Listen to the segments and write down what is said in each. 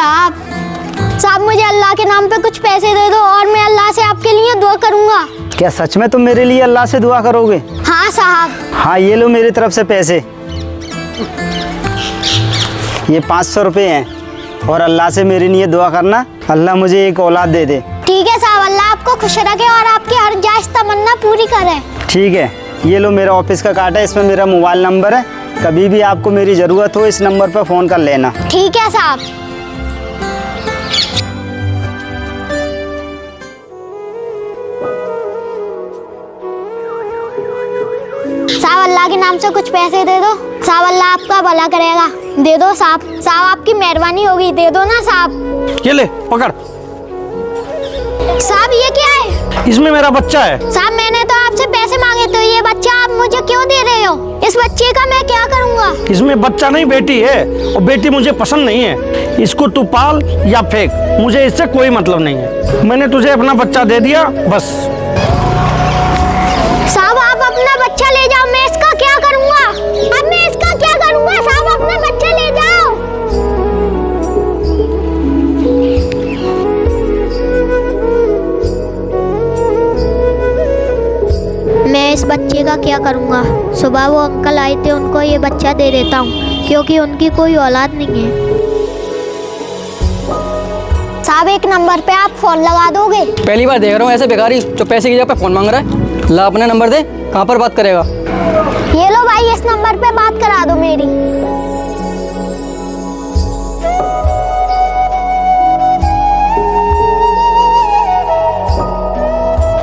साहब मुझे अल्लाह के नाम पे कुछ पैसे दे दो और मैं अल्लाह से आपके लिए दुआ करूँगा। क्या सच में तुम मेरे लिए अल्लाह से दुआ करोगे? हाँ साहब। हाँ ये लो मेरी तरफ से पैसे, ये 500 रुपये हैं और अल्लाह से मेरे लिए दुआ करना, अल्लाह मुझे एक औलाद दे दे। ठीक है साहब, अल्लाह आपको खुश रखे और आपकी हर जायज़ तमन्ना पूरी करे। ठीक है, ये लो मेरा ऑफिस का कार्ड है, इसमें मेरा मोबाइल नंबर है, कभी भी आपको मेरी ज़रूरत हो इस नंबर पर फ़ोन कर लेना। ठीक है साहब। साहब अल्लाह के नाम से कुछ पैसे दे दो। साहब अल्लाह आपका भला करेगा, दे दो साहब। साहब आपकी मेहरबानी होगी, दे दो ना साहब। ये ले पकड़। साहब ये क्या है? इसमें मेरा बच्चा है। साहब मैंने तो आपसे पैसे मांगे, तो ये बच्चा आप मुझे क्यों दे रहे हो? इस बच्चे का मैं क्या करूँगा? इसमें बच्चा नहीं बेटी है, और बेटी मुझे पसंद नहीं है। इसको तू पाल या फेंक, मुझे इससे कोई मतलब नहीं है। मैंने तुझे अपना बच्चा दे दिया बस। साहब आप अपना बच्चा ले जाओ, मैं इसका क्या करूँगा? अब मैं इसका क्या करूँगा? साहब अपना बच्चा ले जाओ। मैं इस बच्चे का क्या करूँगा? सुबह वो अंकल आए थे, उनको ये बच्चा दे देता हूँ क्योंकि उनकी कोई औलाद नहीं है। साहब एक नंबर पे आप फोन लगा दोगे? पहली बार देख रहा हूँ ऐसे भिखारी जो पैसे की जगह पे फोन मांग रहा है। ला अपना नंबर दे, कहाँ पर बात करेगा? ये लो भाई, इस नंबर पे बात करा दो मेरी।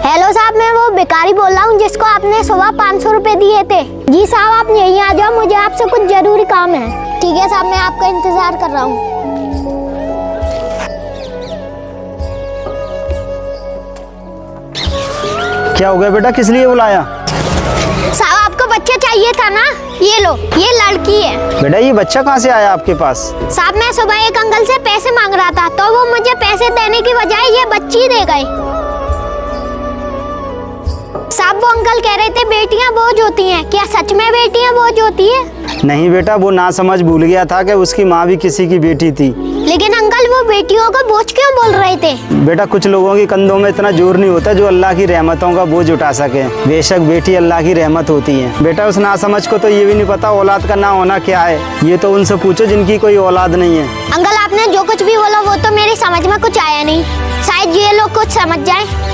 हेलो साहब, मैं वो भिखारी बोल रहा हूँ जिसको आपने सुबह 500 रुपए दिए थे। जी साहब आप यहीं आ जाओ, मुझे आपसे कुछ जरूरी काम है। ठीक है साहब, मैं आपका इंतजार कर रहा हूँ। क्या हो गया बेटा, किस लिए बुलाया? साहब आपको बच्चा चाहिए था ना, ये लो, ये लड़की है। बेटा ये बच्चा कहाँ से आया आपके पास? साहब मैं सुबह एक अंकल से पैसे मांग रहा था, तो वो मुझे पैसे देने की बजाय ये बच्ची दे गए। साहब वो अंकल कह रहे थे बेटियां बोझ होती हैं, क्या सच में बेटियां बोझ होती है? नहीं बेटा, वो ना समझ भूल गया था कि उसकी माँ भी किसी की बेटी थी। लेकिन अंकल वो बेटियों को बोझ क्यों बोल रहे थे? बेटा कुछ लोगों के कंधों में इतना जोर नहीं होता जो अल्लाह की रहमतों का बोझ उठा सके। बेशक बेटी अल्लाह की रहमत होती है। बेटा उस नासमझ को तो ये भी नहीं पता औलाद का ना होना क्या है। ये तो उनसे पूछो जिनकी कोई औलाद नहीं है। अंकल आपने जो कुछ भी बोला वो तो मेरी समझ में कुछ आया नहीं, शायद ये लोग कुछ समझ जाए।